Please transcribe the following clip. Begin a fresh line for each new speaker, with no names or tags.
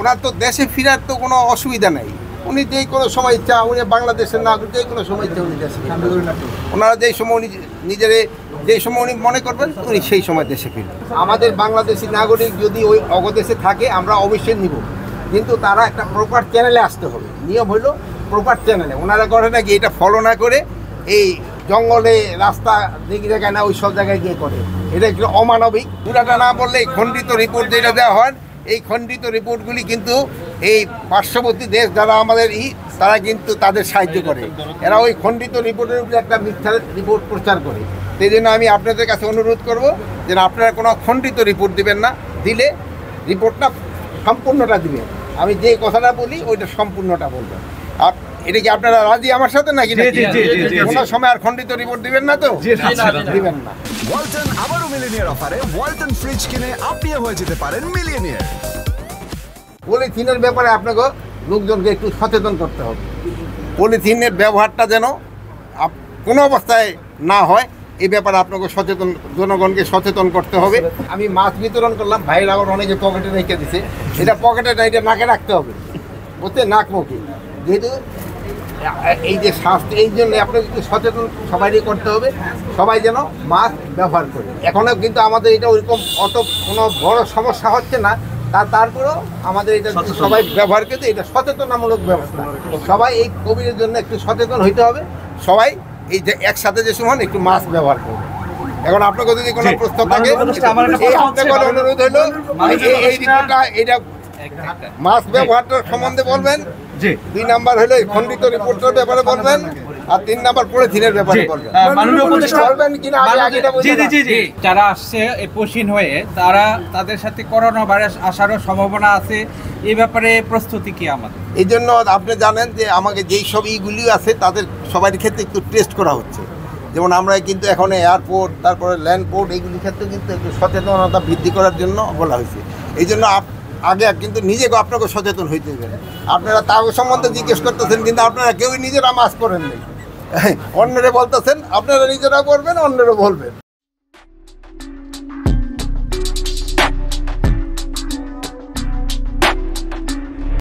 ওনার তো দেশে ফেরার তো কোনো অসুবিধা নেই, উনি যেই কোনো সময় ইচ্ছা, উনি বাংলাদেশের নাগরিক, যেই কোনো সময় ইচ্ছা উনি দেশে ওনারা যেই সময় উনি নিজেরে যেই সময় উনি মনে করবেন উনি সেই সময় দেশে ফিরবেন। আমাদের বাংলাদেশি নাগরিক যদি ওই অগদেশে থাকে আমরা অবশ্যই নিব, কিন্তু তারা একটা প্রপার চ্যানেলে আসতে হবে। নিয়ম হলো প্রপার চ্যানেলে। ওনারা করে নাকি এটা ফলো না করে এই জঙ্গলে রাস্তা দিকে জায়গায় না ওই সব জায়গায় গিয়ে করে, এটা একটু অমানবিক। পুরাটা না বললে এই খণ্ডিত রিপোর্ট যেটা দেওয়া হয়, এই খণ্ডিত রিপোর্টগুলি কিন্তু এই পার্শ্ববর্তী দেশ যারা আমাদের তারা কিন্তু তাদের সাহায্য করে। এরা ওই খণ্ডিত রিপোর্টের উপরে একটা মিথ্যা রিপোর্ট প্রচার করে। সেই জন্য আমি আপনাদের কাছে অনুরোধ করব যে আপনারা কোনো খণ্ডিত রিপোর্ট দিবেন না, দিলে রিপোর্টটা সম্পূর্ণটা দিবেন। আমি যে কথাটা বলি ওইটা সম্পূর্ণটা বলবেন। আর এটা কি আপনারা রাজি আমার সাথে নাকি? কোনো সময় আর খণ্ডিত রিপোর্ট দিবেন না তো? দিবেন না।
ওয়ালটন আবারও মিলিয়নিয়ার অফারে ওয়ালটন ফ্রিজ কিনে আপনিও হয়ে যেতে পারেন মিলিয়নিয়ার।
পলিথিনের ব্যাপারে আপনাকে লোকজনকে একটু সচেতন করতে হবে। পলিথিনের ব্যবহারটা যেন কোনো অবস্থায় না হয়, এই ব্যাপারে আপনাকে সচেতন, জনগণকে সচেতন করতে হবে। আমি মাছ বিতরণ করলাম, ভাইয়ের আবার অনেকে পকেটে রেখে দিছে, এটা পকেটে না, এটা নাকে রাখতে হবে, বুঝতে, নাক মুখে। যেহেতু এই যে স্বাস্থ্য, এই জন্য আপনাকে একটু সচেতন সবাইকে করতে হবে, সবাই যেন মাস্ক ব্যবহার করে। এখনও কিন্তু আমাদের এটা ওইরকম অত কোনো বড় সমস্যা হচ্ছে না, তারপরেও আমাদের এটা সবাই ব্যবহার করতে, এটা সচেতনামূলক ব্যবস্থা। সবাই এই কোভিডের জন্য একটু সচেতন হইতে হবে, সবাই এই যে একসাথে যে সময় একটু মাস্ক ব্যবহার করবে। এখন আপনাকে যদি কোনো প্রশ্ন থাকে, আপনাকে অনুরোধ হলো এই রিপোর্টটা, এটা মাস্ক ব্যবহারটার সম্বন্ধে বলবেন। 2 নাম্বার হলো খণ্ডিত রিপোর্টের ব্যাপারে বলবেন, আর 3 নাম্বার পলিথিনের ব্যাপারে বলবেন। মাননীয় উপদেষ্টা বলবেন কিনা আগে এটা বলবেন।
যারা আসছে পশ্চিম হয়ে, তাদের সাথে করোনা ভাইরাস আসারও সম্ভাবনা আছে, এই ব্যাপারে প্রস্তুতি কি আমাদের?
এই জন্য আপনি জানেন যে আমাকে যেই সব ইগুলি আছে তাদের সবার ক্ষেত্রে একটু টেস্ট করা হচ্ছে। যেমন আমরা কিন্তু এখন এয়ারপোর্ট, তারপরে ল্যান্ডপোর্ট, এইগুলির ক্ষেত্রে কিন্তু একটু সচেতনতা বৃদ্ধি করার জন্য বলা হয়েছে। এই জন্য আগে কিন্তু নিজেকে আপনাকে সচেতন হইতে হবে। আপনারা তাও সম্বন্ধে জিজ্ঞেস করতেছেন, কিন্তু আপনারা কেউই নিজেরা মাস্ক করেন নাই, অন্যরা বলতেছেন, আপনারা নিজেরা করবেন, অন্যরা বলবেন।